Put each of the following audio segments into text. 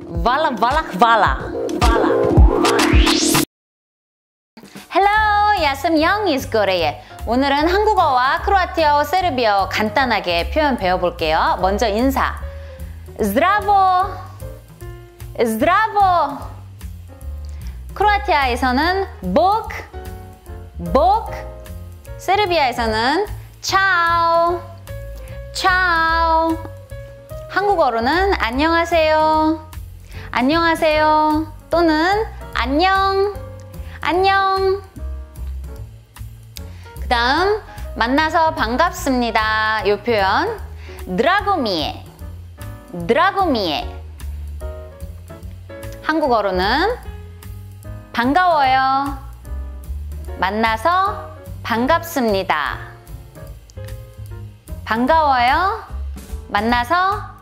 Hvala, hvala, hvala. Hello, ja sam Young is Korea. 오늘은 한국어와 크로아티아어, 세르비아어 간단하게 표현 배워볼게요. 먼저 인사. Zdravo, zdravo. 크로아티아에서는 Bog, bog. 세르비아에서는 Ciao, ciao. 한국어로는 안녕하세요, 안녕하세요 또는 안녕, 안녕. 그 다음 만나서 반갑습니다. 이 표현 Drago mie, Drago mie. 한국어로는 반가워요, 만나서 반갑습니다. 반가워요, 만나서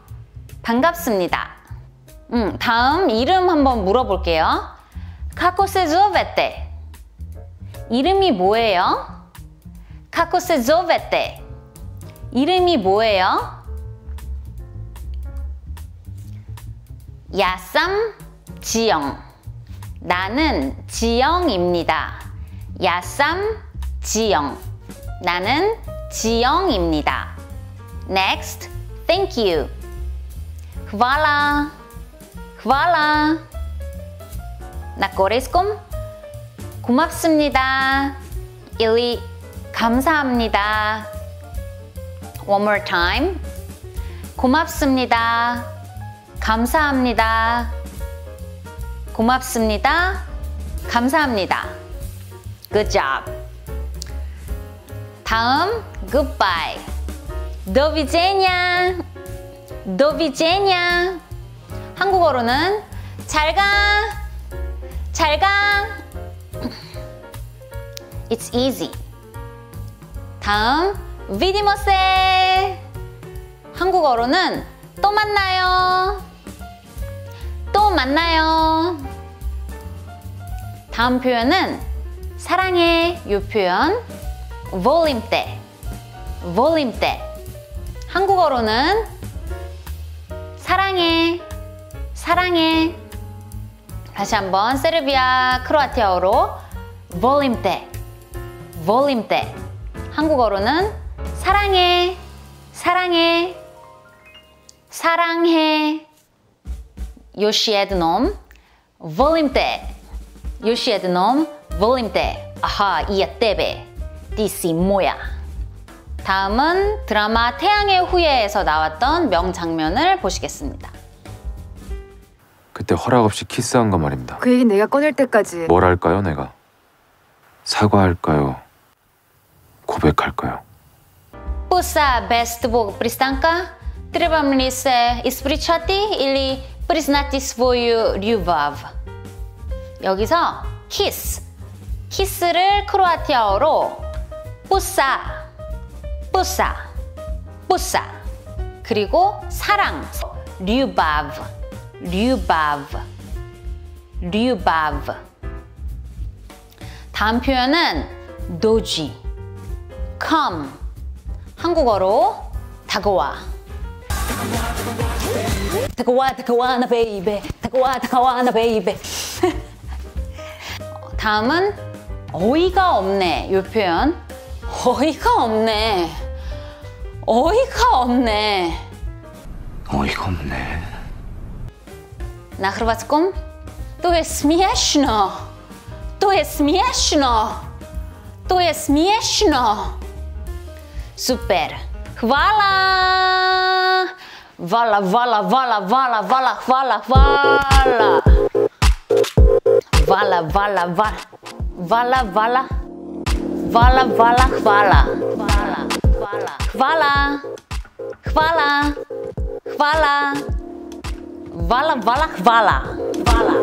반갑습니다. 다음 이름 한번 물어볼게요. Kako se zovete? 이름이 뭐예요? Kako se zovete? 이름이 뭐예요? Ja sam 지영. 나는 지영입니다. Ja sam 지영. 나는 지영입니다. Next, thank you. Hvala, hvala. Na korejskom 고맙습니다. ili 감사합니다. One more time. 고맙습니다. 감사합니다. 고맙습니다. 감사합니다. Good job. 다음, goodbye. Do widzenia, do widzenia. 한국어로는 잘 가, 잘 가. It's easy. 다음, vidimose. 한국어로는 또 만나요, 또 만나요. 다음 표현은 사랑해. 이 표현 volimte, volimte. 한국어로는 사랑해, 사랑해. 다시 한번 세르비아 크로아티아어로 volimte, volimte. 한국어로는 사랑해, 사랑해, 사랑해. Još jednom, volimte, još jednom, volimte. Aha, i ja tebe, ti si moja. 다음은 드라마 태양의 후예에서 나왔던 명장면을 보시겠습니다. 그때 허락 없이 키스한 거 말입니다. 그 얘기 내가 꺼낼 때까지 뭘 할까요, 내가? 사과할까요? 고백할까요? Pusa bez tvog pristanka trebam li se ispričati ili priznati svoju ljubav? 여기서 kiss, kiss를 크로아티아어로 pusa, pusa, pusa. 그리고 사랑, ljubav, ljubav, ljubav. 다음 표현은 doji, come. 한국어로 다가와. 다가와, 다가와, 나 베이베. 다가와, 다가와, 나 베이베. 다음은 어이가 없네. 이 표현. 어이가 없네. 어이가 없네. 어이가 없네. Na hrvatskom to je smiješno. To je smiješno. To je smiješno. Super. Hvala. Hvala, hvala, hvala, hvala, hvala, hvala, hvala. Hvala, hvala, hvala. Hvala, hvala. Hvala, hvala, hvala. Hvala, hvala. Hvala, hvala. Hvala, hvala, hvala. Hvala.